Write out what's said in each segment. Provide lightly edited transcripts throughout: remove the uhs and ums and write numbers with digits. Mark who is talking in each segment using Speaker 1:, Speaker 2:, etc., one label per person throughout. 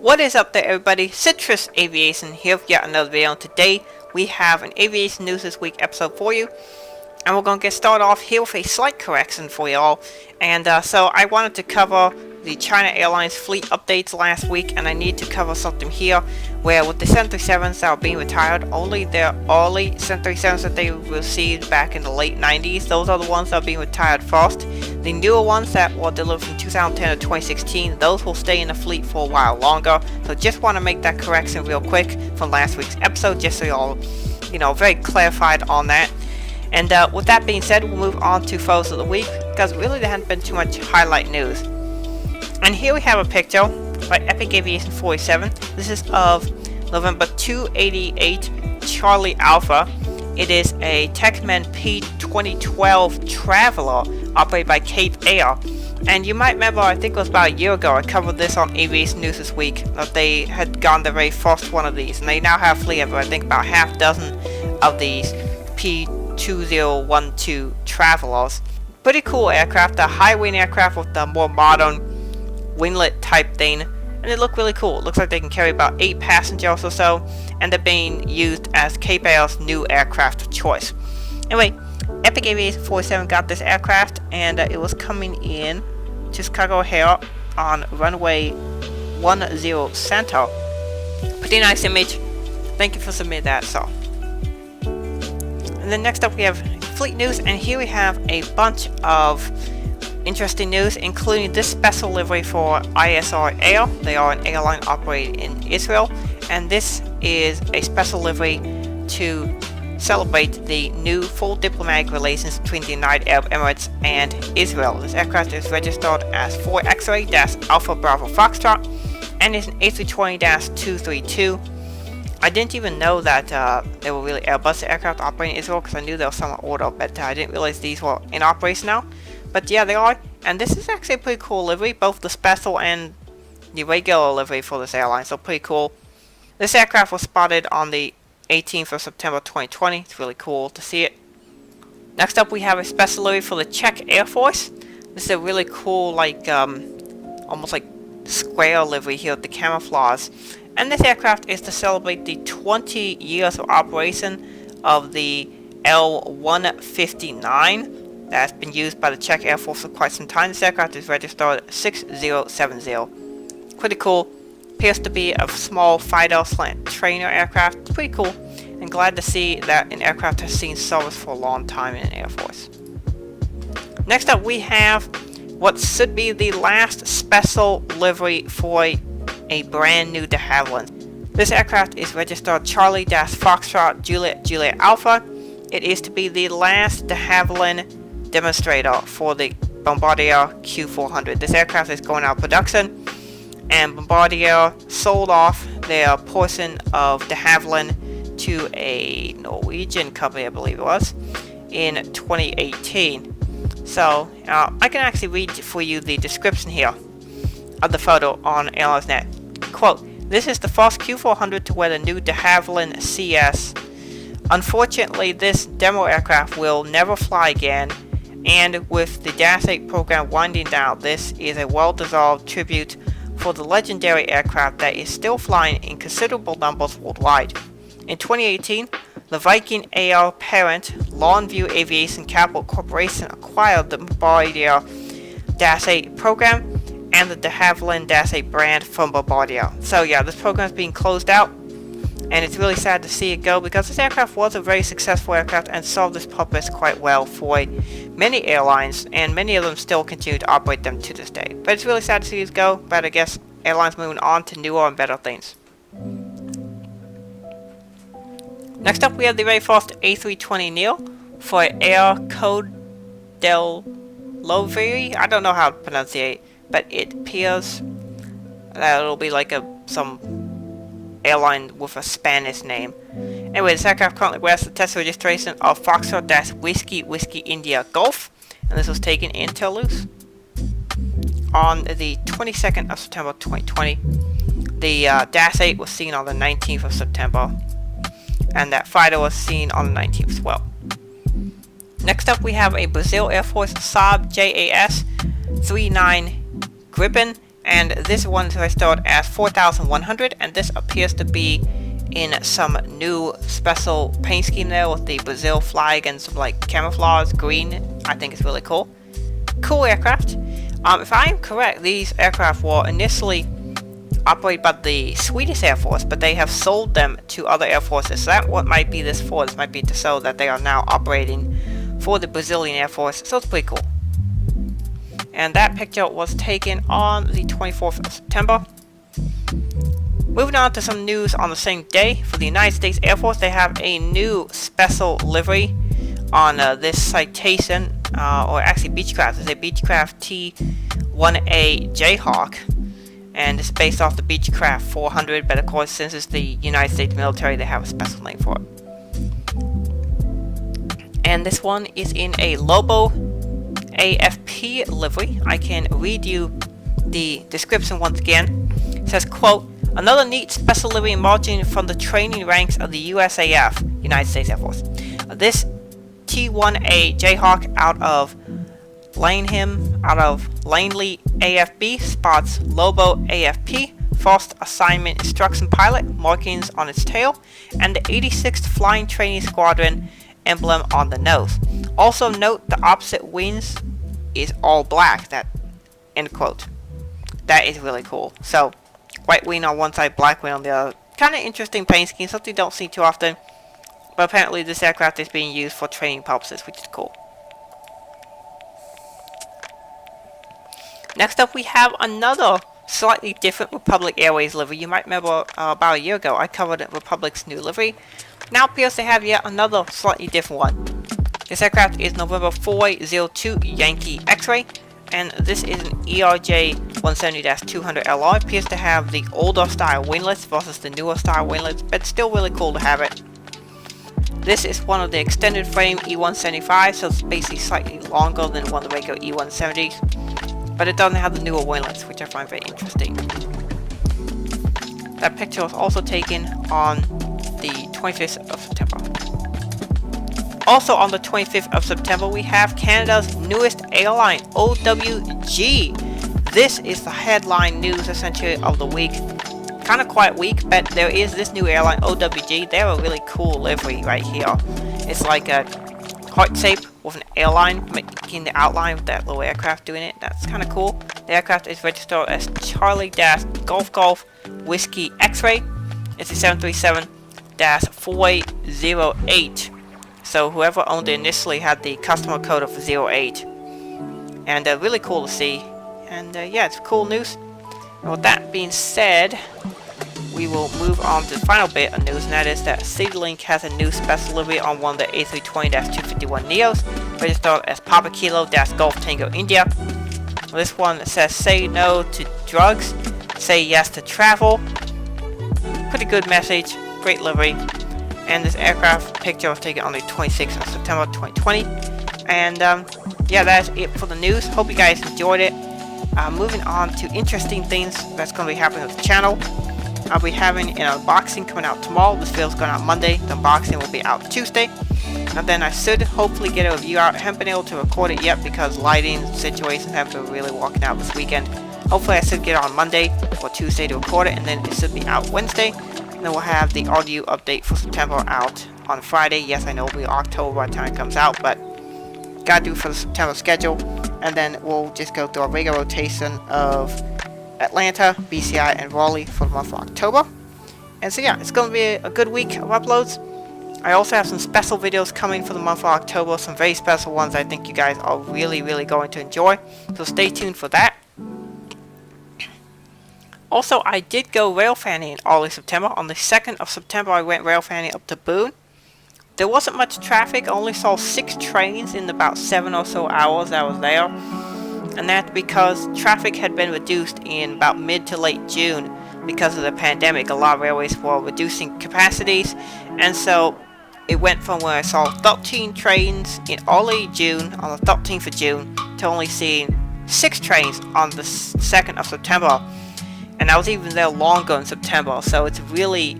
Speaker 1: What is up there, everybody? Citrus Aviation here with yet another video. Today we have an Aviation News This Week episode for you, and we're going to get started off here with a slight correction for y'all. And so I wanted to cover the China Airlines fleet updates last week, and I need to cover something here where with the 737s that are being retired, only their early 737s that they received back in the late 90s, those are the ones that are being retired first. The newer ones that were delivered from 2010 to 2016, those will stay in the fleet for a while longer. So just want to make that correction real quick from last week's episode, just so y'all, very clarified on that. And with that being said, we'll move on to photos of the week, because really there hasn't been too much highlight news. And here we have a picture by Epic Aviation 47. This is of November 288 Charlie Alpha. It is a Techman P2012 Traveler operated by Cape Air. And you might remember, I think it was about a year ago, I covered this on Aviation News This Week, that they had gotten the very first one of these. And they now have a fleet of, I think, about half dozen of these P2012 Travelers. Pretty cool aircraft, a high-wing aircraft with the more modern winglet type thing, and they look really cool. It looks like they can carry about 8 passengers or so, and they're being used as Cape Air's new aircraft of choice. Anyway, Epic Aviation 47 got this aircraft, and it was coming in to Chicago O'Hare on runway 10 center. Pretty nice image. Thank you for submitting that. So, and then next up we have fleet news, and here we have a bunch of interesting news, including this special livery for ISR Air. They are an airline operated in Israel, and this is a special livery to celebrate the new full diplomatic relations between the United Arab Emirates and Israel. This aircraft is registered as 4 X-Ray Alpha Bravo Foxtrot and is an A320-232. I didn't even know that they were really Airbus aircraft operating in Israel, because I knew there was some on order, but I didn't realize these were in operation now. But yeah, they are, and this is actually a pretty cool livery, both the special and the regular livery for this airline, so pretty cool. This aircraft was spotted on the 18th of September 2020. It's really cool to see it. Next up we have a special livery for the Czech Air Force. This is a really cool, almost like square livery here with the camouflage. And this aircraft is to celebrate the 20 years of operation of the L-159 that's been used by the Czech Air Force for quite some time. This aircraft is registered 6070. Pretty cool. Appears to be a small fighter / trainer aircraft. It's pretty cool, and glad to see that an aircraft has seen service for a long time in the Air Force. Next up we have what should be the last special livery for a brand new de Havilland. This aircraft is registered Charlie-Foxtrot Juliet Alpha. It is to be the last de Havilland demonstrator for the Bombardier Q400. This aircraft is going out of production, and Bombardier sold off their portion of de Havilland to a Norwegian company, I believe it was, in 2018. So I can actually read for you the description here of the photo on Airlines.net. Quote, "This is the first Q400 to wear the new de Havilland CS. Unfortunately, this demo aircraft will never fly again, and with the Dash 8 program winding down, this is a well-deserved tribute for the legendary aircraft that is still flying in considerable numbers worldwide. In 2018, the Viking Air parent, Longview Aviation Capital Corporation, acquired the Bombardier Dash 8 program and the de Havilland Dash 8 brand from Bombardier." So yeah, this program is being closed out, and it's really sad to see it go, because this aircraft was a very successful aircraft and served this purpose quite well for many airlines, and many of them still continue to operate them to this day. But it's really sad to see it go, but I guess airlines moving on to newer and better things. Next up we have the very first A320neo for Air Code del Loveri. I don't know how to pronounce it, but it appears that it'll be like some airline with a Spanish name. Anyway, this aircraft currently wears the test registration of Foxtrot-Whiskey India Golf, and this was taken in Toulouse on the 22nd of September 2020. The Dash 8 was seen on the 19th of September, and that fighter was seen on the 19th as well. Next up we have a Brazil Air Force Saab JAS 39 Gripen And this one is restored as 4,100, and this appears to be in some new special paint scheme there with the Brazil flag and some like camouflage green. I think it's really cool. Cool aircraft. If I am correct, these aircraft were initially operated by the Swedish Air Force, but they have sold them to other air forces. So that what might be this for. This might be to show that they are now operating for the Brazilian Air Force. So it's pretty cool. And that picture was taken on the 24th of September. Moving on to some news on the same day. For the United States Air Force, they have a new special livery on this Citation, or actually Beechcraft. It's a Beechcraft T-1A Jayhawk, and it's based off the Beechcraft 400, but of course since it's the United States military, they have a special name for it. And this one is in a Lobo AFP livery. I can read you the description once again. It says, quote, "Another neat special livery emerging from the training ranks of the USAF, United States Air Force. This T-1A Jayhawk out of Langley AFB spots Lobo AFP, first assignment instruction pilot, markings on its tail, and the 86th Flying Training Squadron emblem on the nose. Also note the opposite wings is all black." That end quote. That is really cool. So white wing on one side, black wing on the other. Kind of interesting paint scheme, something you don't see too often. But apparently this aircraft is being used for training purposes, which is cool. Next up, we have another slightly different Republic Airways livery. You might remember about a year ago I covered Republic's new livery. Now appears to have yet another slightly different one. This aircraft is November 4802 Yankee X-Ray, and this is an ERJ 170-200LR. Appears to have the older style winglets versus the newer style winglets, but still really cool to have it. This is one of the extended frame E175, so it's basically slightly longer than one of the regular E170s, but it doesn't have the newer winglets, which I find very interesting. That picture was also taken on the 25th of September. Also on the 25th of September, we have Canada's newest airline, OWG. This is the headline news essentially of the week. Kind of quiet week, but there is this new airline, OWG. They have a really cool livery right here. It's like a heart shape with an airline making the outline with that little aircraft doing it. That's kind of cool. The aircraft is registered as Charlie-Golf Whiskey X-Ray. It's a 737-408. So whoever owned it initially had the customer code of 08. And really cool to see. And yeah, it's cool news. And with that being said, we will move on to the final bit of news, and that is that CityLink has a new special livery on one of the A320-251 Neos, registered as Papa Kilo-Golf Tango India. This one says, "Say no to drugs, say yes to travel." Pretty good message, great livery. And this aircraft picture was taken on the 26th of September 2020. And yeah, that's it for the news. Hope you guys enjoyed it. Moving on to interesting things that's going to be happening with the channel. I'll be having an unboxing coming out tomorrow. This video's going out Monday. The unboxing will be out Tuesday. And then I should hopefully get a review out. I haven't been able to record it yet because lighting situations haven't been really working out this weekend. Hopefully I should get it on Monday or Tuesday to record it, and then it should be out Wednesday. And then we'll have the audio update for September out on Friday. Yes, I know it'll be October by the time it comes out, but gotta do for the September schedule. And then we'll just go through a regular rotation of Atlanta, BCI, and Raleigh for the month of October. And so yeah, it's going to be a good week of uploads. I also have some special videos coming for the month of October, some very special ones I think you guys are really going to enjoy. So stay tuned for that. Also, I did go rail fanning in early September. On the 2nd of September, I went rail fanning up to Boone. There wasn't much traffic. I only saw 6 trains in about 7 or so hours I was there. And that's because traffic had been reduced in about mid to late June because of the pandemic. A lot of railways were reducing capacities, and so it went from where I saw 13 trains in early June, on the 13th of June, to only seeing 6 trains on the 2nd of September. And I was even there longer in September, so it's really,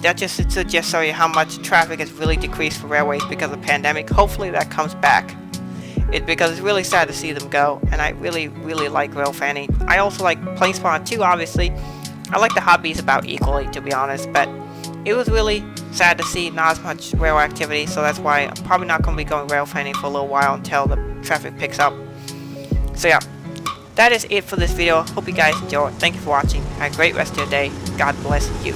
Speaker 1: that just to just show you how much traffic has really decreased for railways because of the pandemic. Hopefully that comes back. is because it's really sad to see them go, and I really like rail fanning. I also like plane spotting too, obviously. I like the hobbies about equally, to be honest, but it was really sad to see not as much rail activity, so that's why I'm probably not going to be going rail fanning for a little while until the traffic picks up. So yeah, that is it for this video. Hope you guys enjoy. Thank you for watching. Have a great rest of your day. God bless you.